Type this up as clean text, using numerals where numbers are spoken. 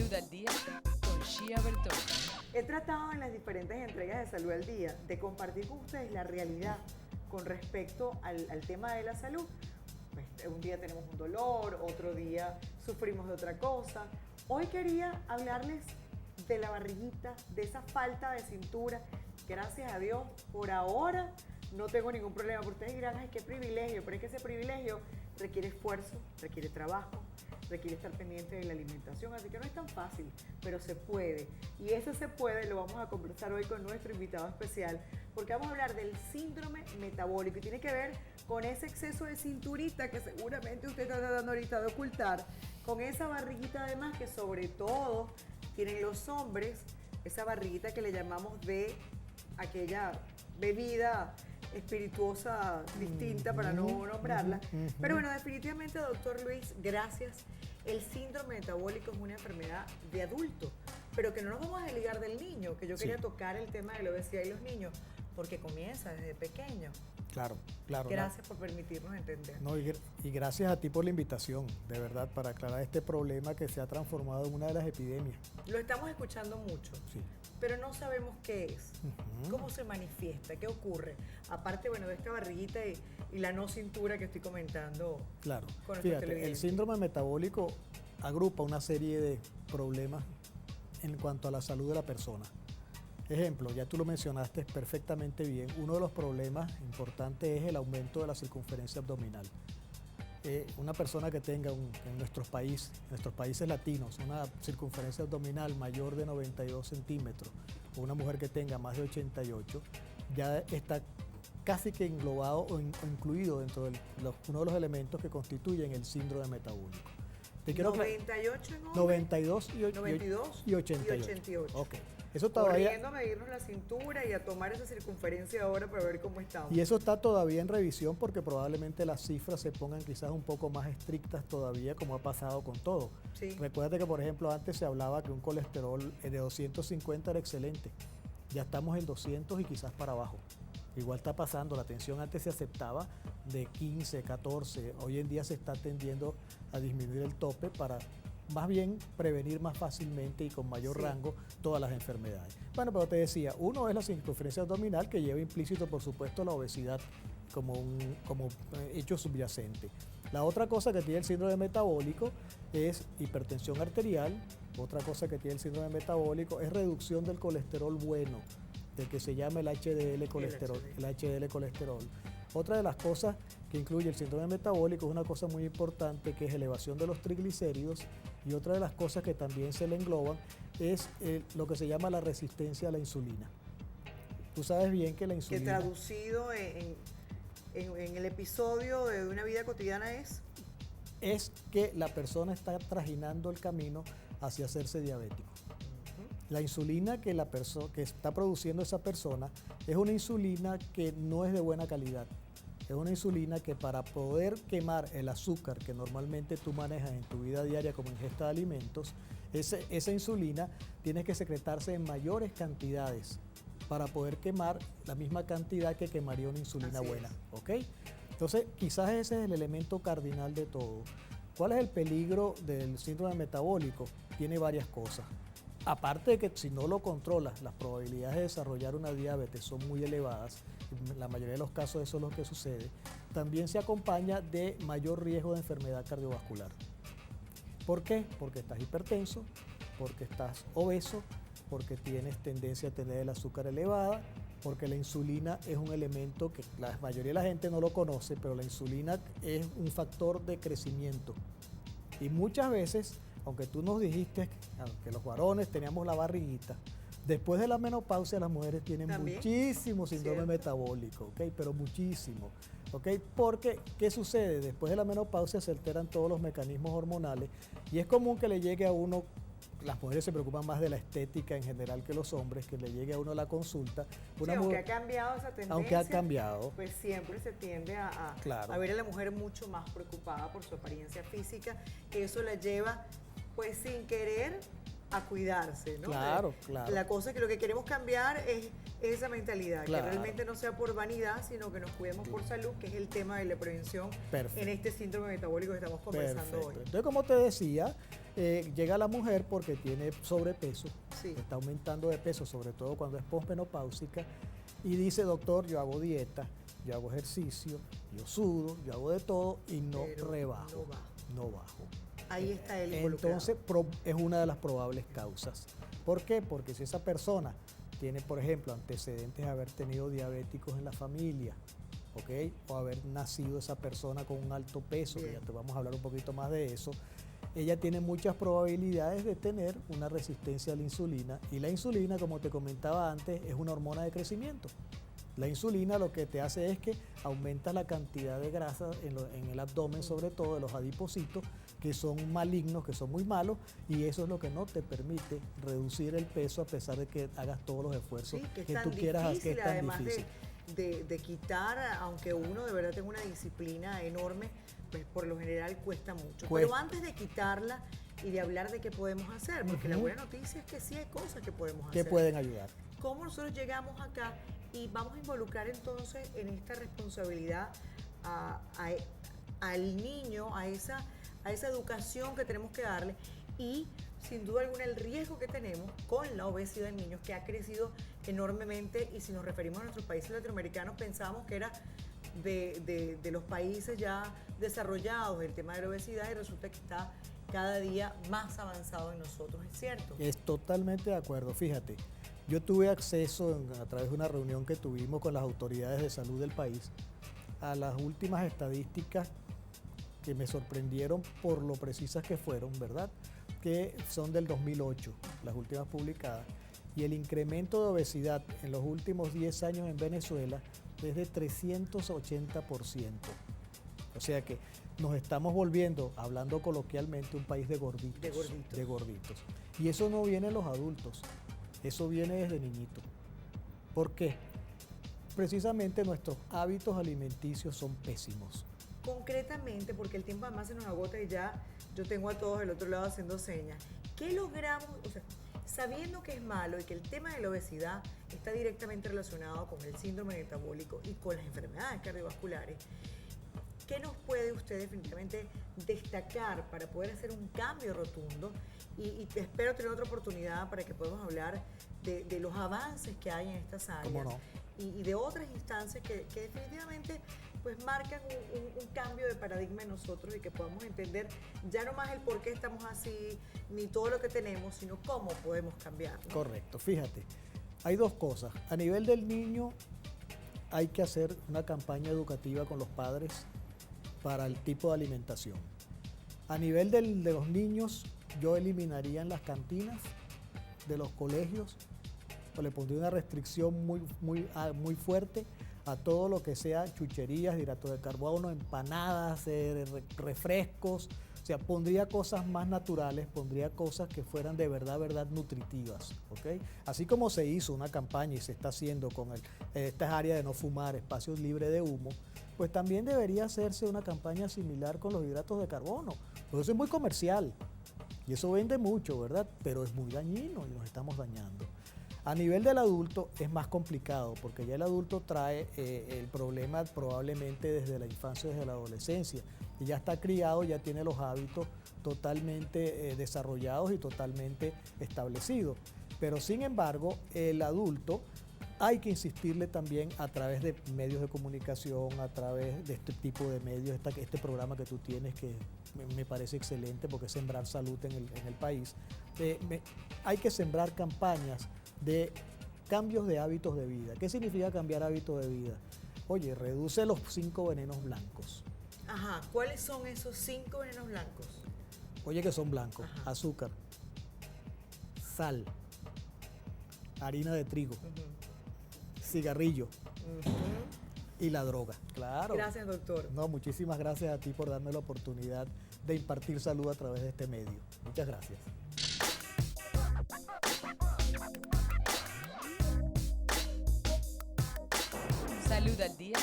Salud al Día con Shia Bertosa. He tratado en las diferentes entregas de Salud al Día de compartir con ustedes la realidad con respecto al tema de la salud. Pues, un día tenemos un dolor, otro día sufrimos de otra cosa. Hoy quería hablarles de la barriguita, de esa falta de cintura. Gracias a Dios, por ahora no tengo ningún problema. Porque ustedes dirán, ay, qué privilegio, pero es que ese privilegio requiere esfuerzo, requiere trabajo, requiere estar pendiente de la alimentación, así que no es tan fácil, pero se puede. Y ese se puede lo vamos a conversar hoy con nuestro invitado especial, porque vamos a hablar del síndrome metabólico y tiene que ver con ese exceso de cinturita que seguramente usted está tratando ahorita de ocultar, con esa barriguita además que sobre todo tienen los hombres, esa barriguita que le llamamos de aquella bebida espirituosa distinta para no nombrarla. Pero bueno, definitivamente, doctor Luis, gracias. El síndrome metabólico es una enfermedad de adulto, pero que no nos vamos a desligar del niño, que yo quería tocar el tema de la obesidad y los niños, porque comienza desde pequeño. Claro, claro. Gracias por permitirnos entender. No, y gracias a ti por la invitación, de verdad, para aclarar este problema que se ha transformado en una de las epidemias. Lo estamos escuchando mucho, Sí. pero no sabemos qué es, cómo se manifiesta, qué ocurre. Aparte, bueno, de esta barriguita y la no cintura que estoy comentando. Claro. Con nuestros Fíjate, el televidentes. síndrome metabólico agrupa una serie de problemas en cuanto a la salud de la persona. Ejemplo, ya tú lo mencionaste perfectamente bien, uno de los problemas importantes es el aumento de la circunferencia abdominal. Una persona que tenga en nuestros países latinos una circunferencia abdominal mayor de 92 centímetros o una mujer que tenga más de 88, ya está casi que englobado o incluido dentro de uno de los elementos que constituyen el síndrome metabólico. Te quiero 98 en hombre, 92 92 y 88. y 88. Ok. Eso todavía, Corriendo a medirnos la cintura y a tomar esa circunferencia ahora para ver cómo estamos. y eso está todavía en revisión porque probablemente las cifras se pongan quizás un poco más estrictas todavía, como ha pasado con todo. Sí. Recuérdate que, por ejemplo, antes se hablaba que un colesterol de 250 era excelente. Ya estamos en 200 y quizás para abajo. Igual está pasando, la tensión antes se aceptaba de 15, 14, hoy en día se está tendiendo a disminuir el tope para más bien prevenir más fácilmente y con mayor rango todas las enfermedades. Bueno, pero te decía, uno es la circunferencia abdominal, que lleva implícito, por supuesto, la obesidad como hecho subyacente. La otra cosa que tiene el síndrome metabólico es hipertensión arterial. Otra cosa que tiene el síndrome metabólico es reducción del colesterol bueno, del que se llama el HDL colesterol. El HDL colesterol. Otra de las cosas que incluye el síndrome metabólico es una cosa muy importante, que es elevación de los triglicéridos, y otra de las cosas que también se le engloban es lo que se llama la resistencia a la insulina. Tú sabes bien que la Que insulina... traducido en el episodio de una vida cotidiana es que la persona está trajinando el camino hacia hacerse diabético. La insulina que está produciendo esa persona es una insulina que no es de buena calidad. Es una insulina que, para poder quemar el azúcar que normalmente tú manejas en tu vida diaria como ingesta de alimentos, esa insulina tiene que secretarse en mayores cantidades para poder quemar la misma cantidad que quemaría una insulina Así buena. es. ¿Ok? Entonces, quizás ese es el elemento cardinal de todo. ¿Cuál es el peligro del síndrome metabólico? Tiene varias cosas. Aparte de que si no lo controlas, las probabilidades de desarrollar una diabetes son muy elevadas, en la mayoría de los casos eso es lo que sucede, también se acompaña de mayor riesgo de enfermedad cardiovascular. ¿Por qué? Porque estás hipertenso, porque estás obeso, porque tienes tendencia a tener el azúcar elevada, porque la insulina es un elemento que la mayoría de la gente no lo conoce, pero la insulina es un factor de crecimiento. Y muchas veces, aunque tú nos dijiste que los varones teníamos la barriguita, después de la menopausia las mujeres tienen ¿También? muchísimo síndrome Cierto. metabólico, ¿ok? Pero muchísimo, ¿ok? Porque, ¿qué sucede? Después de la menopausia se alteran todos los mecanismos hormonales y es común que le llegue a uno, las mujeres se preocupan más de la estética en general que los hombres, que le llegue a uno a la consulta. aunque ha cambiado esa tendencia, aunque ha cambiado, pues siempre se tiende Claro. a ver a la mujer mucho más preocupada por su apariencia física, que eso la lleva, pues sin querer, a cuidarse, ¿no? Claro, claro. La cosa es que lo que queremos cambiar es esa mentalidad, Claro. que realmente no sea por vanidad, sino que nos cuidemos por salud, que es el tema de la prevención Perfecto. en este síndrome metabólico que estamos conversando Perfecto. hoy. Entonces, como te decía, llega la mujer porque tiene sobrepeso, Sí. está aumentando de peso, sobre todo cuando es posmenopáusica, y dice, doctor, yo hago dieta, yo hago ejercicio, yo sudo, yo hago de todo y no Pero rebajo, no bajo. no bajo. Ahí está el involucrado. Entonces, es una de las probables causas. ¿Por qué? Porque si esa persona tiene, por ejemplo, antecedentes de haber tenido diabéticos en la familia, ¿ok? O haber nacido esa persona con un alto peso, que Bien. ya te vamos a hablar un poquito más de eso, ella tiene muchas probabilidades de tener una resistencia a la insulina. Y la insulina, como te comentaba antes, es una hormona de crecimiento. La insulina lo que te hace es que aumenta la cantidad de grasa en el abdomen, sobre todo de los adipocitos, que son malignos, que son muy malos, y eso es lo que no te permite reducir el peso a pesar de que hagas todos los esfuerzos Sí, que es que tan tú quieras, que difícil, es tan además difícil. de quitar, aunque uno de verdad tenga una disciplina enorme, pues por lo general cuesta mucho. Cuesta. Pero antes de quitarla y de hablar de qué podemos hacer, porque la Ujú. buena noticia es que sí hay cosas que podemos Que hacer. pueden ayudar. ¿Cómo nosotros llegamos acá y vamos a involucrar entonces en esta responsabilidad al niño, a esa educación que tenemos que darle y sin duda alguna el riesgo que tenemos con la obesidad en niños que ha crecido enormemente y si nos referimos a nuestros países latinoamericanos pensábamos que era de los países ya desarrollados el tema de la obesidad y resulta que está cada día más avanzado en nosotros, ¿es cierto? Es totalmente de acuerdo. Fíjate, yo tuve acceso a través de una reunión que tuvimos con las autoridades de salud del país a las últimas estadísticas que me sorprendieron por lo precisas que fueron, ¿verdad? Que son del 2008, las últimas publicadas. Y el incremento de obesidad en los últimos 10 años en Venezuela es de 380%. O sea que nos estamos volviendo, hablando coloquialmente, un país de gorditos. De gorditos. De gorditos. Y eso no viene en los adultos, eso viene desde niñitos. ¿Por qué? Precisamente nuestros hábitos alimenticios son pésimos. Concretamente, porque el tiempo además se nos agota y ya yo tengo a todos del otro lado haciendo señas. ¿Qué logramos? O sea, sabiendo que es malo y que el tema de la obesidad está directamente relacionado con el síndrome metabólico y con las enfermedades cardiovasculares, ¿qué nos puede usted definitivamente destacar para poder hacer un cambio rotundo? Y espero tener otra oportunidad para que podamos hablar de los avances que hay en estas áreas. ¿Cómo no? Y de otras instancias que definitivamente pues marcan un cambio de paradigma en nosotros y que podamos entender ya no más el por qué estamos así, ni todo lo que tenemos, sino cómo podemos cambiar, ¿no? Correcto, fíjate, hay dos cosas. A nivel del niño hay que hacer una campaña educativa con los padres para el tipo de alimentación. A nivel de los niños, yo eliminaría en las cantinas de los colegios, o le pondría una restricción muy fuerte a todo lo que sea chucherías, hidratos de carbono, empanadas, refrescos. O sea, pondría cosas más naturales, pondría cosas que fueran de verdad nutritivas, ¿ok? Así como se hizo una campaña y se está haciendo con estas áreas de no fumar, espacios libres de humo, pues también debería hacerse una campaña similar con los hidratos de carbono. Pues eso es muy comercial y eso vende mucho, ¿verdad? Pero es muy dañino y nos estamos dañando. A nivel del adulto es más complicado porque ya el adulto trae el problema probablemente desde la infancia, desde la adolescencia. Y ya está criado, ya tiene los hábitos totalmente desarrollados y totalmente establecidos. Pero sin embargo, el adulto hay que insistirle también a través de medios de comunicación, a través de este tipo de medios, este programa que tú tienes que me parece excelente porque es Sembrar Salud en el país. Hay que sembrar campañas de cambios de hábitos de vida. ¿Qué significa cambiar hábitos de vida? Oye, reduce los 5 venenos blancos. Ajá, ¿cuáles son esos 5 venenos blancos? Oye, que son blancos. Ajá. Azúcar, sal, harina de trigo, cigarrillo y la droga. Claro. Gracias, doctor. No, muchísimas gracias a ti por darme la oportunidad de impartir salud a través de este medio. Muchas gracias. Salud al día